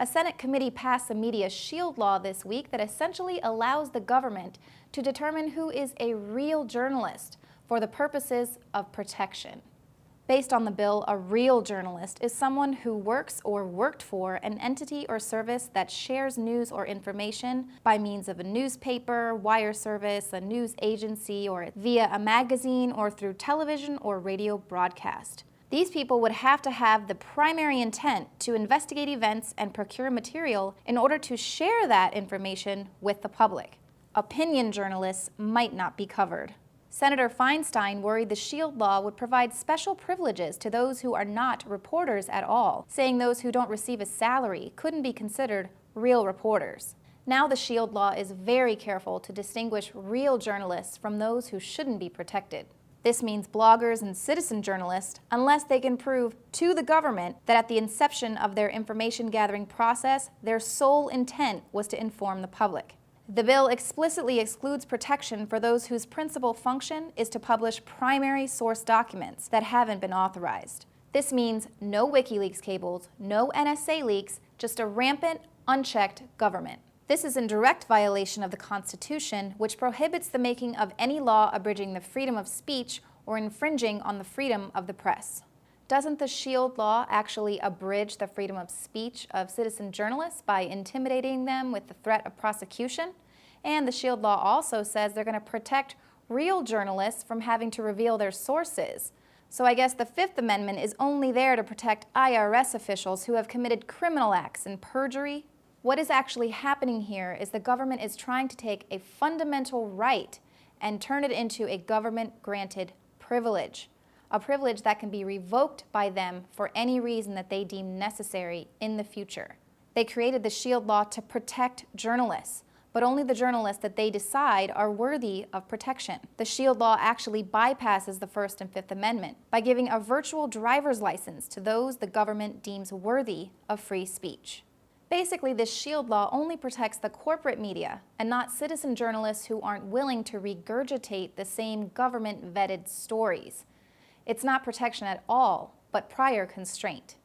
A Senate committee passed a media shield law this week that essentially allows the government to determine who is a real journalist for the purposes of protection. Based on the bill, a real journalist is someone who works or worked for an entity or service that shares news or information by means of a newspaper, wire service, a news agency, or via a magazine or through television or radio broadcast. These people would have to have the primary intent to investigate events and procure material in order to share that information with the public. Opinion journalists might not be covered. Senator Feinstein worried the shield law would provide special privileges to those who are not reporters at all, saying those who don't receive a salary couldn't be considered real reporters. Now the shield law is very careful to distinguish real journalists from those who shouldn't be protected. This means bloggers and citizen journalists, unless they can prove to the government that at the inception of their information gathering process, their sole intent was to inform the public. The bill explicitly excludes protection for those whose principal function is to publish primary source documents that haven't been authorized. This means no WikiLeaks cables, no NSA leaks, just a rampant, unchecked government. This is in direct violation of the Constitution, which prohibits the making of any law abridging the freedom of speech or infringing on the freedom of the press. Doesn't the shield law actually abridge the freedom of speech of citizen journalists by intimidating them with the threat of prosecution? And the shield law also says they're going to protect real journalists from having to reveal their sources. So I guess the Fifth Amendment is only there to protect IRS officials who have committed criminal acts and perjury. What is actually happening here is the government is trying to take a fundamental right and turn it into a government-granted privilege. A privilege that can be revoked by them for any reason that they deem necessary in the future. They created the shield law to protect journalists, but only the journalists that they decide are worthy of protection. The shield law actually bypasses the First and Fifth Amendment by giving a virtual driver's license to those the government deems worthy of free speech. Basically, this shield law only protects the corporate media and not citizen journalists who aren't willing to regurgitate the same government-vetted stories. It's not protection at all, but prior constraint.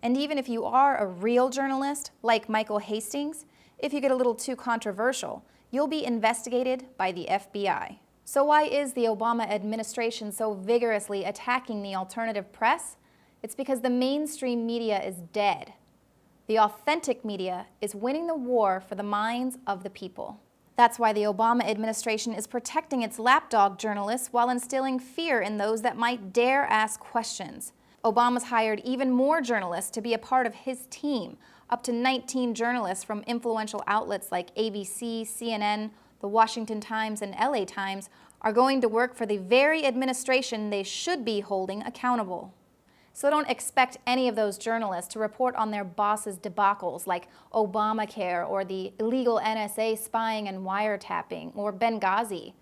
And even if you are a real journalist, like Michael Hastings, if you get a little too controversial, you'll be investigated by the FBI. So why is the Obama administration so vigorously attacking the alternative press? It's because the mainstream media is dead. The authentic media is winning the war for the minds of the people. That's why the Obama administration is protecting its lapdog journalists while instilling fear in those that might dare ask questions. Obama's hired even more journalists to be a part of his team. Up to 19 journalists from influential outlets like ABC, CNN, The Washington Times, and LA Times are going to work for the very administration they should be holding accountable. So don't expect any of those journalists to report on their boss's debacles like Obamacare or the illegal NSA spying and wiretapping or Benghazi.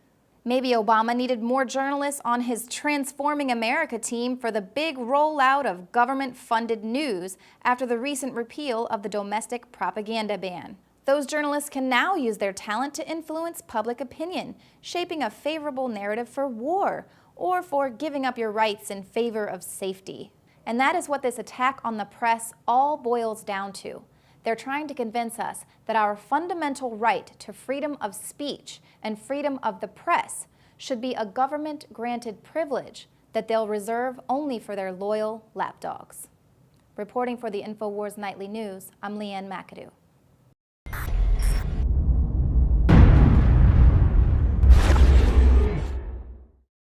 Maybe Obama needed more journalists on his Transforming America team for the big rollout of government-funded news after the recent repeal of the domestic propaganda ban. Those journalists can now use their talent to influence public opinion, shaping a favorable narrative for war or for giving up your rights in favor of safety. And that is what this attack on the press all boils down to. They're trying to convince us that our fundamental right to freedom of speech and freedom of the press should be a government-granted privilege that they'll reserve only for their loyal lapdogs. Reporting for the InfoWars Nightly News, I'm Leanne McAdoo.